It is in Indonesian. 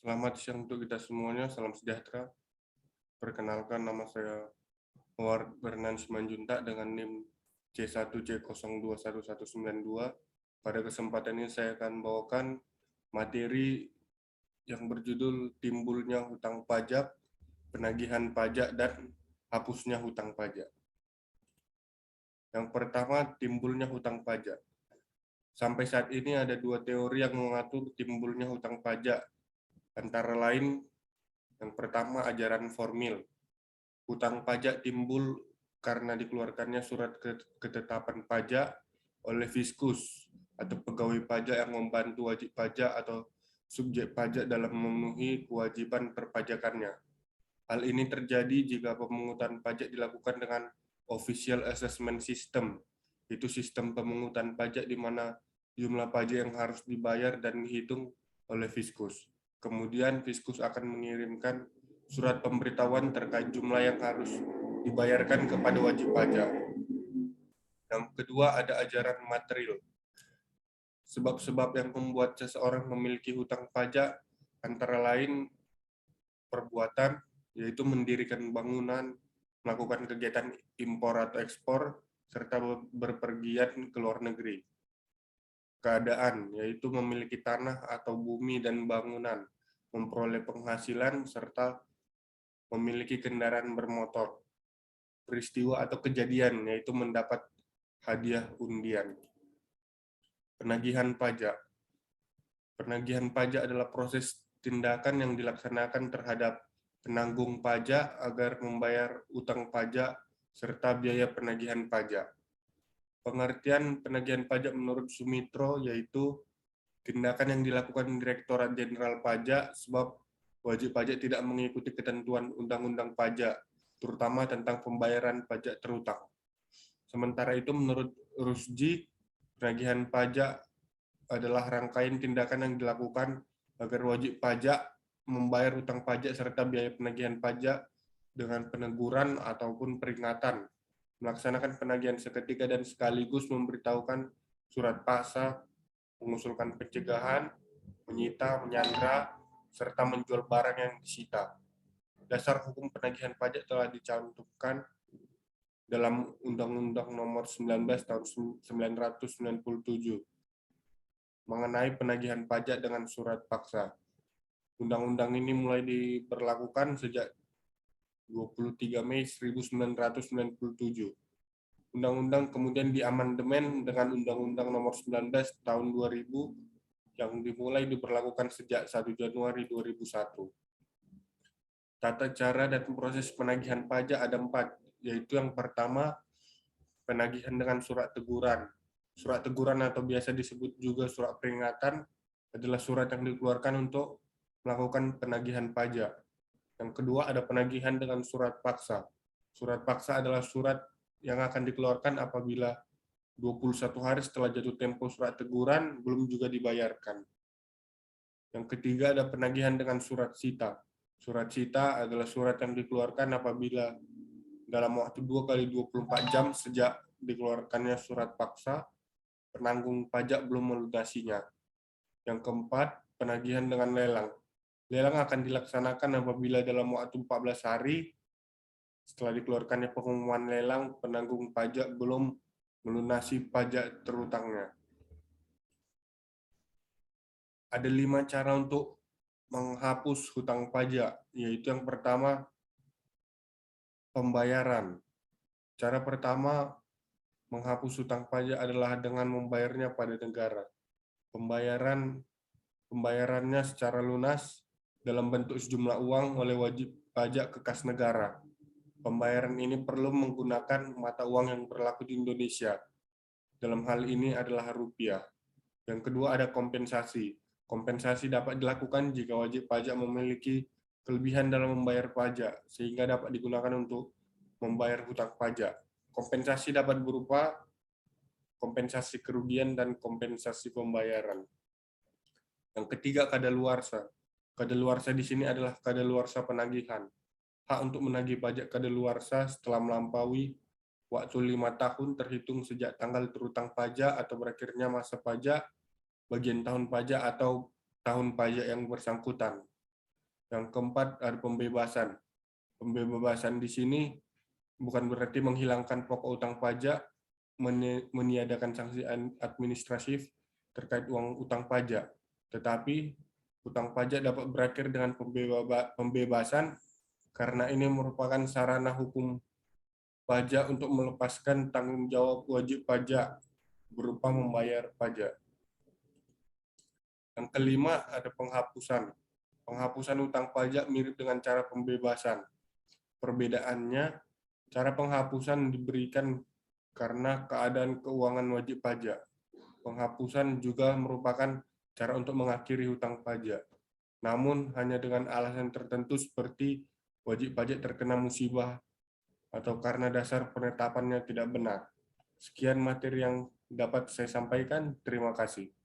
Selamat siang untuk kita semuanya, salam sejahtera. Perkenalkan, nama saya Howard Bernan Simanjuntak dengan NIM C1C021192. Pada kesempatan ini saya akan bawakan materi yang berjudul Timbulnya Hutang Pajak, Penagihan Pajak, dan Hapusnya Hutang Pajak. Yang pertama, timbulnya hutang pajak. Sampai saat ini ada dua teori yang mengatur timbulnya hutang pajak, antara lain yang pertama ajaran formil. Hutang pajak timbul karena dikeluarkannya surat ketetapan pajak oleh fiskus atau pegawai pajak yang membantu wajib pajak atau subjek pajak dalam memenuhi kewajiban perpajakannya. Hal ini terjadi jika pemungutan pajak dilakukan dengan official assessment system, itu sistem pemungutan pajak di mana jumlah pajak yang harus dibayar dan dihitung oleh fiskus. Kemudian fiskus akan mengirimkan surat pemberitahuan terkait jumlah yang harus dibayarkan kepada wajib pajak. Yang kedua ada ajaran material. Sebab-sebab yang membuat seseorang memiliki hutang pajak antara lain perbuatan, yaitu mendirikan bangunan, melakukan kegiatan impor atau ekspor, serta berpergian ke luar negeri. Keadaan, yaitu memiliki tanah atau bumi dan bangunan, memperoleh penghasilan, serta memiliki kendaraan bermotor. Peristiwa atau kejadian, yaitu mendapat hadiah undian. Penagihan pajak. Penagihan pajak adalah proses tindakan yang dilaksanakan terhadap penanggung pajak agar membayar utang pajak serta biaya penagihan pajak. Pengertian penagihan pajak menurut Sumitro yaitu tindakan yang dilakukan Direktorat Jenderal Pajak sebab wajib pajak tidak mengikuti ketentuan undang-undang pajak, terutama tentang pembayaran pajak terutang. Sementara itu menurut Rusdi, penagihan pajak adalah rangkaian tindakan yang dilakukan agar wajib pajak membayar utang pajak serta biaya penagihan pajak dengan peneguran ataupun peringatan, melaksanakan penagihan seketika dan sekaligus memberitahukan surat paksa, mengusulkan pencegahan, menyita, menyandra, serta menjual barang yang disita. Dasar hukum penagihan pajak telah dicantumkan dalam Undang-Undang Nomor 19 Tahun 1997 mengenai penagihan pajak dengan surat paksa. Undang-undang ini mulai diberlakukan sejak 23 Mei 1997. Undang-undang kemudian diamandemen dengan Undang-Undang Nomor 19 Tahun 2000 yang dimulai diberlakukan sejak 1 Januari 2001. Tata cara dan proses penagihan pajak ada 4, yaitu yang pertama, penagihan dengan surat teguran. Surat teguran atau biasa disebut juga surat peringatan adalah surat yang dikeluarkan untuk melakukan penagihan pajak. Yang kedua ada penagihan dengan surat paksa. Surat paksa adalah surat yang akan dikeluarkan apabila 21 hari setelah jatuh tempo surat teguran belum juga dibayarkan. Yang ketiga ada penagihan dengan surat sita. Surat sita adalah surat yang dikeluarkan apabila dalam waktu 2 kali 24 jam sejak dikeluarkannya surat paksa, penanggung pajak belum melunasinya. Yang keempat, penagihan dengan lelang. Lelang akan dilaksanakan apabila dalam waktu 14 hari setelah dikeluarkannya pengumuman lelang, penanggung pajak belum melunasi pajak terutangnya. Ada 5 cara untuk menghapus hutang pajak, yaitu yang pertama, pembayaran. Cara pertama menghapus hutang pajak adalah dengan membayarnya pada negara. Pembayarannya secara lunas dalam bentuk sejumlah uang oleh wajib pajak ke kas negara. Pembayaran ini perlu menggunakan mata uang yang berlaku di Indonesia. Dalam hal ini adalah rupiah. Yang kedua ada kompensasi. Kompensasi dapat dilakukan jika wajib pajak memiliki kelebihan dalam membayar pajak, sehingga dapat digunakan untuk membayar hutang pajak. Kompensasi dapat berupa kompensasi kerugian dan kompensasi pembayaran. Yang ketiga, kadaluarsa. Kadaluarsa di sini adalah kadaluarsa penagihan. Hak untuk menagih pajak kadaluarsa setelah melampaui waktu 5 tahun terhitung sejak tanggal terutang pajak atau berakhirnya masa pajak, bagian tahun pajak atau tahun pajak yang bersangkutan. Yang keempat ada pembebasan. Pembebasan di sini bukan berarti menghilangkan pokok utang pajak, meniadakan sanksi administratif terkait uang utang pajak. Tetapi utang pajak dapat berakhir dengan pembebasan karena ini merupakan sarana hukum pajak untuk melepaskan tanggung jawab wajib pajak berupa membayar pajak. Yang kelima ada penghapusan. Penghapusan utang pajak mirip dengan cara pembebasan. Perbedaannya, cara penghapusan diberikan karena keadaan keuangan wajib pajak. Penghapusan juga merupakan cara untuk mengakhiri hutang pajak. Namun hanya dengan alasan tertentu seperti wajib pajak terkena musibah atau karena dasar penetapannya tidak benar. Sekian materi yang dapat saya sampaikan. Terima kasih.